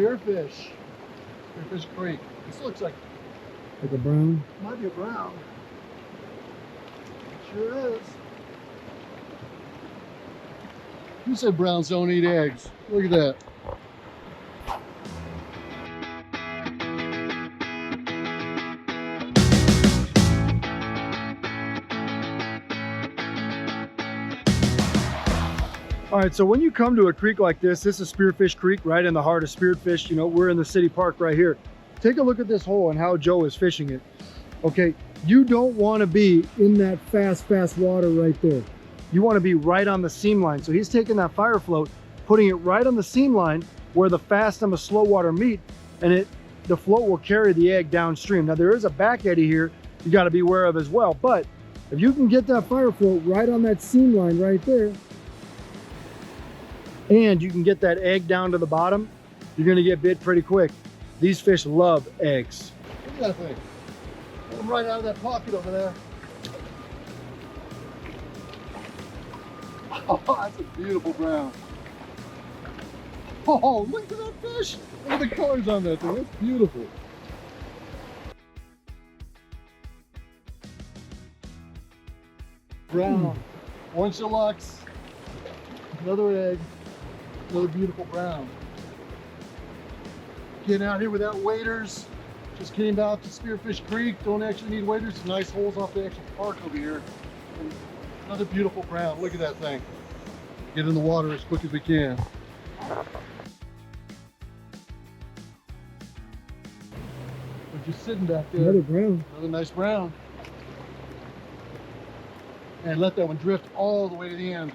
Spearfish. Spearfish Creek. This looks like a brown. might be a brown. It sure is. Who said browns don't eat eggs? Look at that. All right, so when you come to a creek like this is Spearfish Creek, right in the heart of Spearfish. You know, we're in the city park right here. Take a look at this hole and how Joe is fishing it. Okay, you don't want to be in that fast water right there. You want to be right on the seam line. So he's taking that fire float, putting it right on the seam line where the fast and the slow water meet, and the float will carry the egg downstream. Now there is a back eddy here you got to be aware of as well, but if you can get that fire float right on that seam line right there, and you can get that egg down to the bottom, you're gonna get bit pretty quick. These fish love eggs. Look at that thing. Come right out of that pocket over there. Oh, that's a beautiful brown. Oh, look at that fish. Look at the colors on that thing. That's beautiful. Brown. Orange deluxe. Another egg. Another beautiful brown. Getting out here without waders. Just came out to Spearfish Creek. Don't actually need waders. Some nice holes off the actual park over here. And another beautiful brown. Look at that thing. Get in the water as quick as we can. We're just sitting back there. Another brown. Another nice brown. And let that one drift all the way to the end.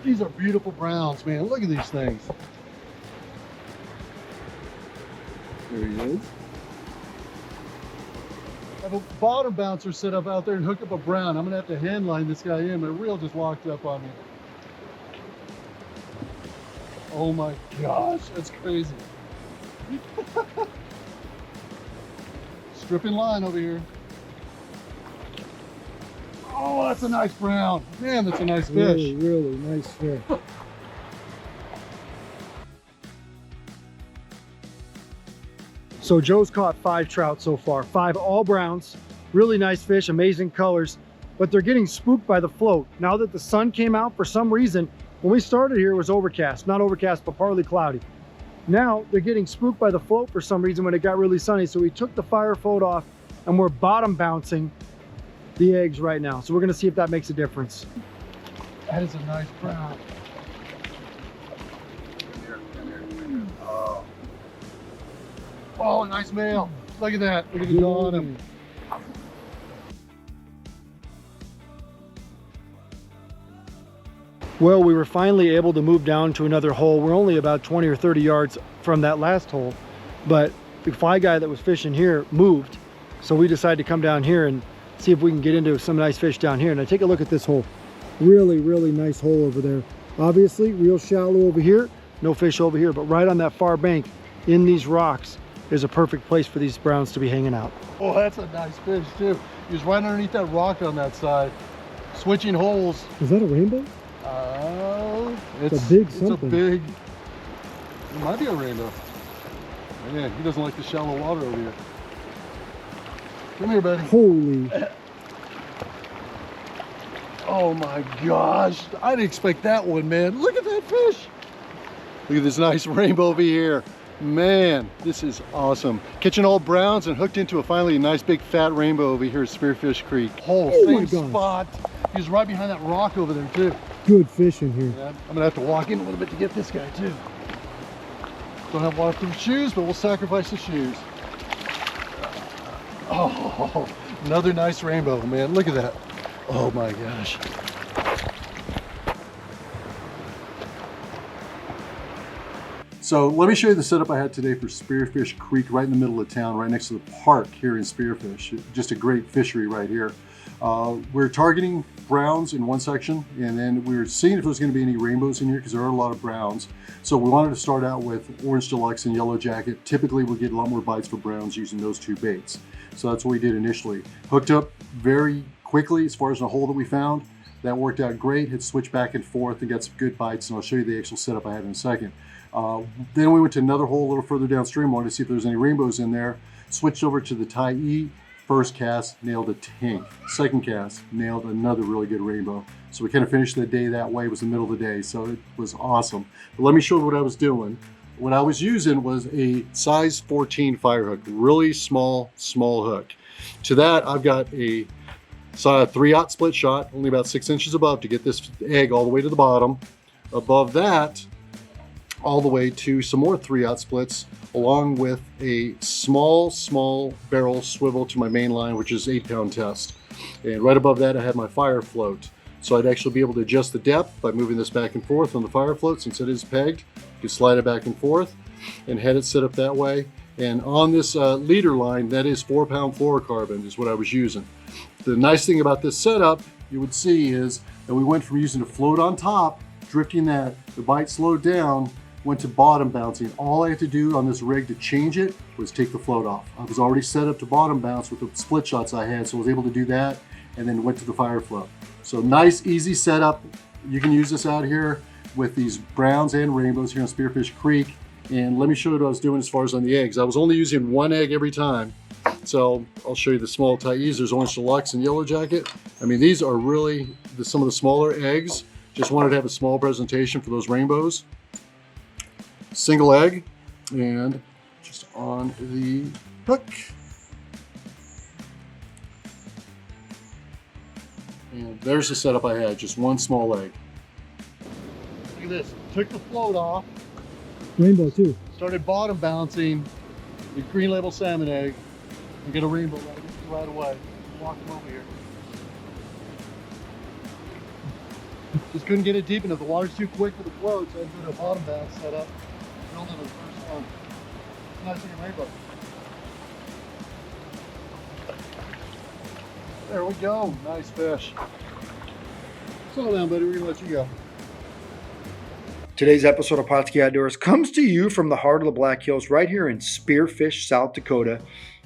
These are beautiful browns, man. Look at these things. There he is. I have a bottom bouncer set up out there and hook up a brown. I'm gonna have to hand line this guy in. My reel just locked up on me. Oh my gosh, that's crazy. Stripping line over here. Oh, that's a nice brown. Man, that's a nice fish. Really nice fish. So Joe's caught 5 trout so far, 5 all browns. Really nice fish, amazing colors, but they're getting spooked by the float. Now that the sun came out, for some reason, when we started here it was overcast. Not overcast, but partly cloudy. Now they're getting spooked by the float for some reason when it got really sunny. So we took the fire float off and we're bottom bouncing the eggs right now. So we're gonna see if that makes a difference. That is a nice brown. Oh, nice male. Look at that. Look at the jaw on him. Well, we were finally able to move down to another hole. We're only about 20 or 30 yards from that last hole, but the fly guy that was fishing here moved. So we decided to come down here and see if we can get into some nice fish down here. Now take a look at this hole. Really nice hole over there. Obviously real shallow over here, no fish over here, but right on that far bank in these rocks is a perfect place for these browns to be hanging out. Oh, that's a nice fish too. He was right underneath that rock on that side, switching holes. Is that a rainbow? It's a big something. It might be a rainbow. Yeah, he doesn't like the shallow water over here. Come here, buddy. Holy. Oh my gosh. I didn't expect that one, man. Look at that fish. Look at this nice rainbow over here. Man, this is awesome. Catching all browns and hooked into finally a nice big fat rainbow over here at Spearfish Creek. Oh, same spot. He was right behind that rock over there too. Good fish in here. Yeah, I'm gonna have to walk in a little bit to get this guy too. Don't have waterproof shoes, but we'll sacrifice the shoes. Oh, another nice rainbow, man. Look at that. Oh my gosh. So let me show you the setup I had today for Spearfish Creek, right in the middle of town, right next to the park here in Spearfish. Just a great fishery right here. We're targeting browns in one section, and then we were seeing if there's going to be any rainbows in here because there are a lot of browns. So we wanted to start out with orange deluxe and yellow jacket. Typically we'll get a lot more bites for browns using those two baits. So that's what we did initially. Hooked up very quickly as far as the hole that we found. That worked out great. Had switched back and forth and got some good bites, and I'll show you the actual setup I had in a second. Then we went to another hole a little further downstream, wanted to see if there was any rainbows in there. Switched over to the tie. First cast, nailed a tank. Second cast, nailed another really good rainbow. So we kind of finished the day that way. It was the middle of the day, so it was awesome. But let me show you what I was doing. What I was using was a size 14 fire hook, really small hook. To that, I've got a 3/0 split shot, only about 6 inches above to get this egg all the way to the bottom. Above that, all the way to some more 3/0 splits, along with a small barrel swivel to my main line, which is 8-pound test. And right above that, I had my fire float. So I'd actually be able to adjust the depth by moving this back and forth on the fire float. Since it is pegged, you can slide it back and forth and had it set up that way. And on this leader line, that is 4-pound fluorocarbon is what I was using. The nice thing about this setup, you would see, is that we went from using a float on top, drifting that, the bite slowed down, went to bottom bouncing. All I had to do on this rig to change it was take the float off. I was already set up to bottom bounce with the split shots I had, so I was able to do that and then went to the fire float. So nice, easy setup. You can use this out here with these browns and rainbows here on Spearfish Creek. And let me show you what I was doing as far as on the eggs. I was only using one egg every time. So I'll show you the small tie-E's. There's Orange Deluxe and Yellow Jacket. I mean, these are really some of the smaller eggs. Just wanted to have a small presentation for those rainbows. Single egg, and just on the hook. And there's the setup I had, just one small egg. Look at this, took the float off. Rainbow too. Started bottom bouncing the green label salmon egg and get a rainbow right away. Walk them over here. Just couldn't get it deep enough. The water's too quick for the float, so I did a bottom bounce setup. Drilled in the first one. It's nice looking rainbow. There we go. Nice fish. Settle down, buddy. We're gonna let you go. Today's episode of Pautzke Outdoors comes to you from the heart of the Black Hills, right here in Spearfish, South Dakota,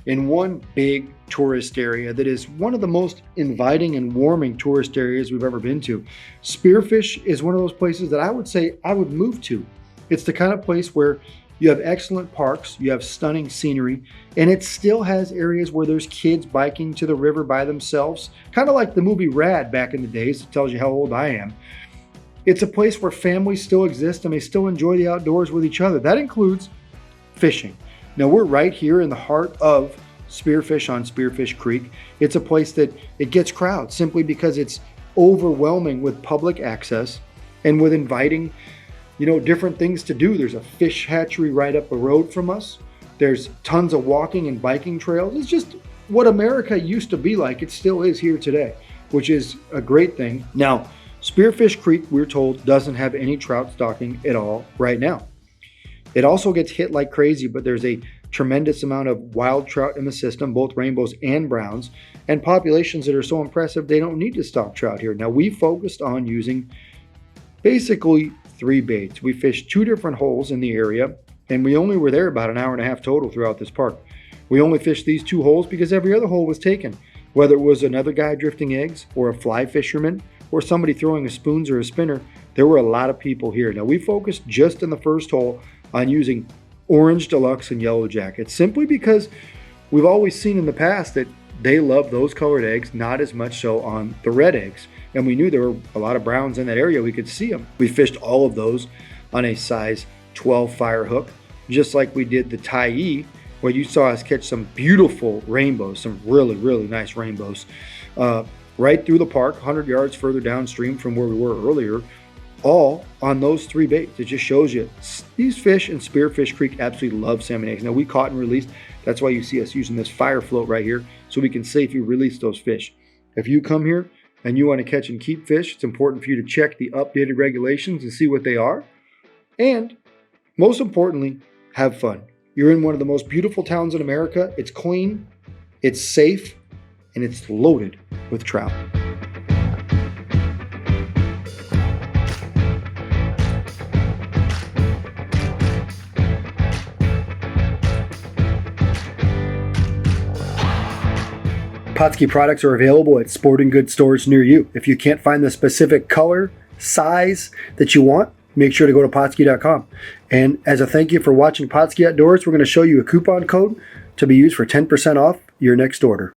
in one big tourist area that is one of the most inviting and warming tourist areas we've ever been to. Spearfish is one of those places that I would say I would move to. It's the kind of place where you have excellent parks, you have stunning scenery, and it still has areas where there's kids biking to the river by themselves, kind of like the movie Rad back in the days. It tells you how old I am. It's a place where families still exist and they still enjoy the outdoors with each other. That includes fishing. Now we're right here in the heart of Spearfish on Spearfish Creek. It's a place that it gets crowds simply because it's overwhelming with public access and with inviting, different things to do. There's a fish hatchery right up the road from us. There's tons of walking and biking trails. It's just what America used to be like. It still is here today, which is a great thing. Now, Spearfish Creek, we're told, doesn't have any trout stocking at all right now. It also gets hit like crazy, but there's a tremendous amount of wild trout in the system, both rainbows and browns, and populations that are so impressive they don't need to stock trout here. Now, we focused on using basically 3 baits. We fished 2 different holes in the area, and we only were there about an hour and a half total throughout this park. We only fished these 2 holes because every other hole was taken, whether it was another guy drifting eggs or a fly fisherman or somebody throwing a spoons or a spinner. There were a lot of people here. Now, we focused just in the first hole on using Orange Deluxe and Yellow Jacket, simply because we've always seen in the past that they love those colored eggs, not as much so on the red eggs. And we knew there were a lot of browns in that area. We could see them. We fished all of those on a size 12 fire hook, just like we did the tie, where you saw us catch some beautiful rainbows, some really, really nice rainbows, right through the park, 100 yards further downstream from where we were earlier, all on those 3 baits. It just shows you these fish in Spearfish Creek absolutely love salmon eggs. Now, we caught and released. That's why you see us using this fire float right here, so we can safely release those fish. If you come here and you want to catch and keep fish, it's important for you to check the updated regulations and see what they are. And most importantly, have fun. You're in one of the most beautiful towns in America. It's clean, it's safe, and it's loaded with trout. Pautzke products are available at sporting goods stores near you. If you can't find the specific color, size that you want, make sure to go to Pautzke.com. And as a thank you for watching Pautzke Outdoors, we're going to show you a coupon code to be used for 10% off your next order.